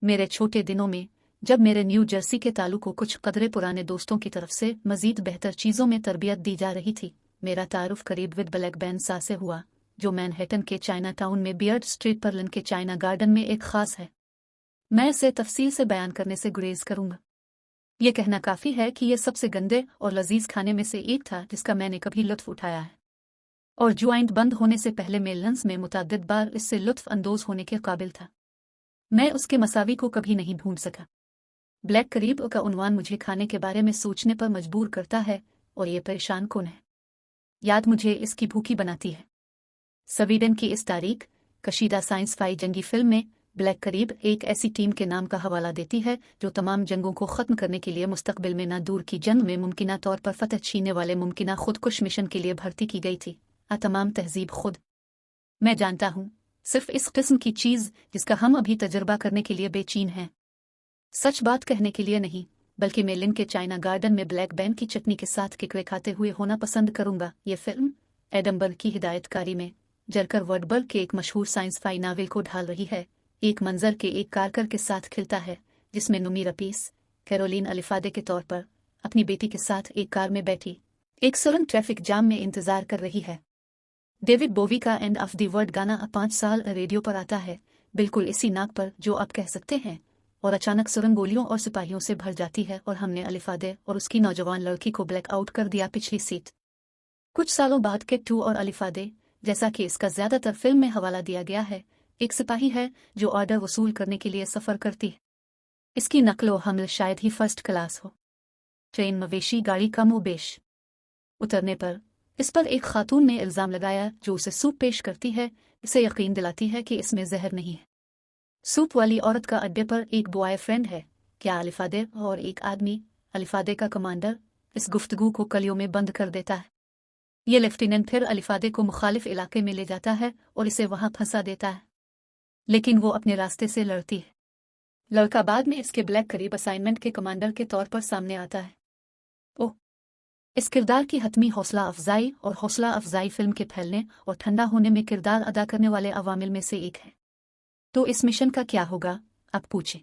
मेरे छोटे दिनों में जब मेरे न्यू जर्सी के तालु को कुछ कदरे पुराने दोस्तों की तरफ से मजीद बेहतर चीज़ों में तरबियत दी जा रही थी, मेरा तारुफ करीब विद ब्लैक बैन सा से हुआ, जो मैनहट्टन के चाइना टाउन में बियर्ड स्ट्रीट पर लन के चाइना गार्डन में एक ख़ास है। मैं इसे तफसील से बयान करने से गुरेज करूंगा। ये कहना काफ़ी है कि यह सबसे गंदे और लजीज खाने में से एक था जिसका मैंने कभी लुत्फ़ उठाया है, और ज्वाइंट बंद होने से पहले मैं लंच में मुतअद्दिद बार इससे लुत्फ़ अंदोज़ होने के काबिल था। मैं उसके मसावी को कभी नहीं भूल सका। ब्लैक करीब का उन्वान मुझे खाने के बारे में सोचने पर मजबूर करता है, और ये परेशान कौन है। याद मुझे इसकी भूखी बनाती है। स्वीडन की इस तारीख कशीदा साइंस फाई जंगी फिल्म में ब्लैक करीब एक ऐसी टीम के नाम का हवाला देती है जो तमाम जंगों को ख़त्म करने के लिए मुस्तकबिल में ना दूर की जंग में मुमकिना तौर पर फतह छीनने वाले मुमकिना खुदकुश मिशन के लिए भर्ती की गई थी। तमाम तहजीब खुद मैं जानता हूँ, सिर्फ इस किस्म की चीज़ जिसका हम अभी तजर्बा करने के लिए बेचैन हैं। सच बात कहने के लिए नहीं, बल्कि मैं लिन के चाइना गार्डन में ब्लैक बैन की चटनी के साथ किकरे खाते हुए होना पसंद करूंगा। ये फिल्म एडमबर्ग की हिदायतकारी में जरकर वर्डबर्ग के एक मशहूर साइंस फाई नावल को ढाल रही है। एक मंजर के एक कारकर के साथ खिलता है जिसमें नुमी रपीस कैरोलिन अलिफादे के तौर पर अपनी बेटी के साथ एक कार में बैठी एक सुरंग ट्रैफिक जाम में इंतजार कर रही है। डेविड बोवी का एंड ऑफ द वर्ल्ड गाना अब 5 साल रेडियो पर आता है, बिल्कुल इसी नाक पर जो आप कह सकते हैं, और अचानक सुरंग गोलियों और सिपाहियों से भर जाती है और हमने अलिफादे और उसकी नौजवान लड़की को ब्लैक आउट कर दिया पिछली सीट। कुछ सालों बाद किक 2 और अलिफादे, जैसा कि इसका ज़्यादातर फिल्म में हवाला दिया गया है, एक सिपाही है जो ऑर्डर वसूल करने के लिए सफ़र करती है। इसकी नकलो हमल शायद ही फर्स्ट क्लास हो। ट्रेन मवेशी गाड़ी कम व बेश। उतरने पर इस पर एक खातून ने इल्ज़ाम लगाया जो उसे सूप पेश करती है, इसे यकीन दिलाती है कि इसमें जहर नहीं है। सूप वाली औरत का अड्डे पर एक बॉयफ्रेंड है क्या अलिफादे और एक आदमी, अलिफादे का कमांडर, इस गुफ्तगू को कलियों में बंद कर देता है। ये लेफ्टिनेंट फिर अलिफादे को मुखालिफ इलाके में ले जाता है और इसे वहां फंसा देता है, लेकिन वो अपने रास्ते से लड़ती है। लड़का बाद में इसके ब्लैक करीब असाइनमेंट के कमांडर के तौर पर सामने आता है। ओह, इस किरदार की हतमी हौसला अफजाई और हौसला अफजाई फिल्म के फैलने और ठंडा होने में किरदार अदा करने वाले अवामिल में से एक है। तो इस मिशन का क्या होगा, आप पूछें।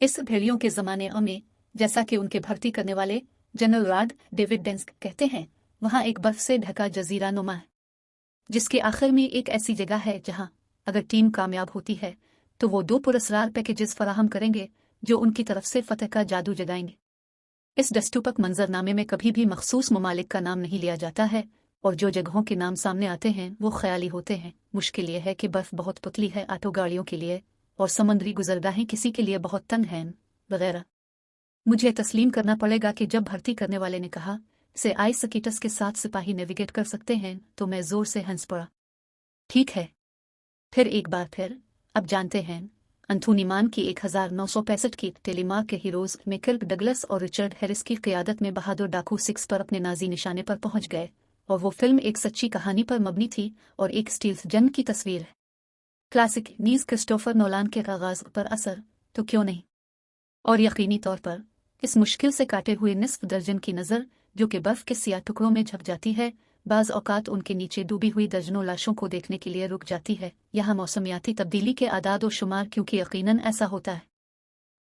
इस भेड़ियों के ज़माने में, जैसा कि उनके भर्ती करने वाले जनरल रॉड डेविड डेंस्क कहते हैं, वहाँ एक बर्फ से ढका जजीरा नुमा है, जिसके आखिर में एक ऐसी जगह है जहाँ अगर टीम कामयाब होती है तो वो 2 पुरस्कार पैकेजेस फराहम करेंगे जो उनकी तरफ से फतह का जादू जगाएंगे। इस दस्तूपक मंजरनामे में कभी भी मखसूस ममालिक का नाम नहीं लिया जाता है, और जो जगहों के नाम सामने आते हैं वो ख्याली होते हैं। मुश्किल यह है कि बर्फ़ बहुत पतली है ऑटो गाड़ियों के लिए, और समुद्री गुजरगाहें किसी के लिए बहुत तंग हैं वगैरह। मुझे तस्लीम करना पड़ेगा कि जब भर्ती करने वाले ने कहा से आइस स्कीटस के साथ सिपाही नेविगेट कर सकते हैं, तो मैं ज़ोर से हंस पड़ा। ठीक है, फिर एक बार फिर अब जानते हैं, एंथोनी मान की 1965 की टेलीमार्क के हीरोज़ में किर्क डगलस और रिचर्ड हैरिस की क़ियादत में बहादुर डाकू 6 पर अपने नाजी निशाने पर पहुंच गए, और वो फिल्म एक सच्ची कहानी पर मबनी थी और एक स्टील्थ जंग की तस्वीर है। क्लासिक नीज़ क्रिस्टोफर नोलान के आगाज़ पर असर तो क्यों नहीं, और यकीनी तौर पर इस मुश्किल से काटे हुए निस्फ दर्जन की नज़र जो कि बर्फ़ के सियाह टुकड़ों में झप जाती है, बाज़ औक़ात उनके नीचे डूबी हुई दर्जनों लाशों को देखने के लिए रुक जाती है। यहाँ मौसमियाती तब्दीली के आदाद और शुमार क्योंकि यकीनन ऐसा होता है।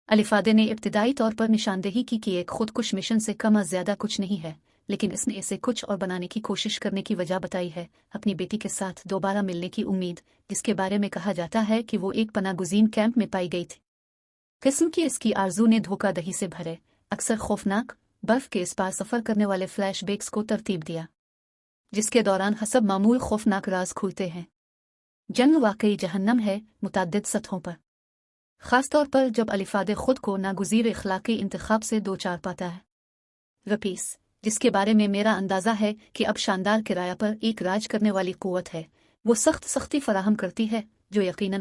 अलिफादे ने इब्तिदाई तौर पर निशानदेही की कि एक खुदकुश मिशन से कम ज़्यादा कुछ नहीं है, लेकिन इसने इसे कुछ और बनाने की कोशिश करने की वजह बताई है, अपनी बेटी के साथ दोबारा मिलने की उम्मीद, जिसके बारे में कहा जाता है कि वो एक पनागुज़ीन कैंप में पाई गई थी। किस्म की इसकी आरजू ने धोखादही से भरे अक्सर खौफनाक बर्फ़ के इस पार सफ़र करने वाले फ्लैशबैक्स को तरतीब दिया, जिसके दौरान हसब मामूल खौफनाक राज खुलते हैं। जंग वाकई जहन्नम है मुतअद्दिद सतहों पर, ख़ासतौर पर जब अलिफादे खुद को नागुज़ीर इखलाक़ी इंतखाब से दो चार पाता है। रपीस, जिसके बारे में मेरा अंदाज़ा है कि अब शानदार किराया पर एक राज करने वाली क़ुव्वत है, वो सख्ती फराहम करती है जो यकीनन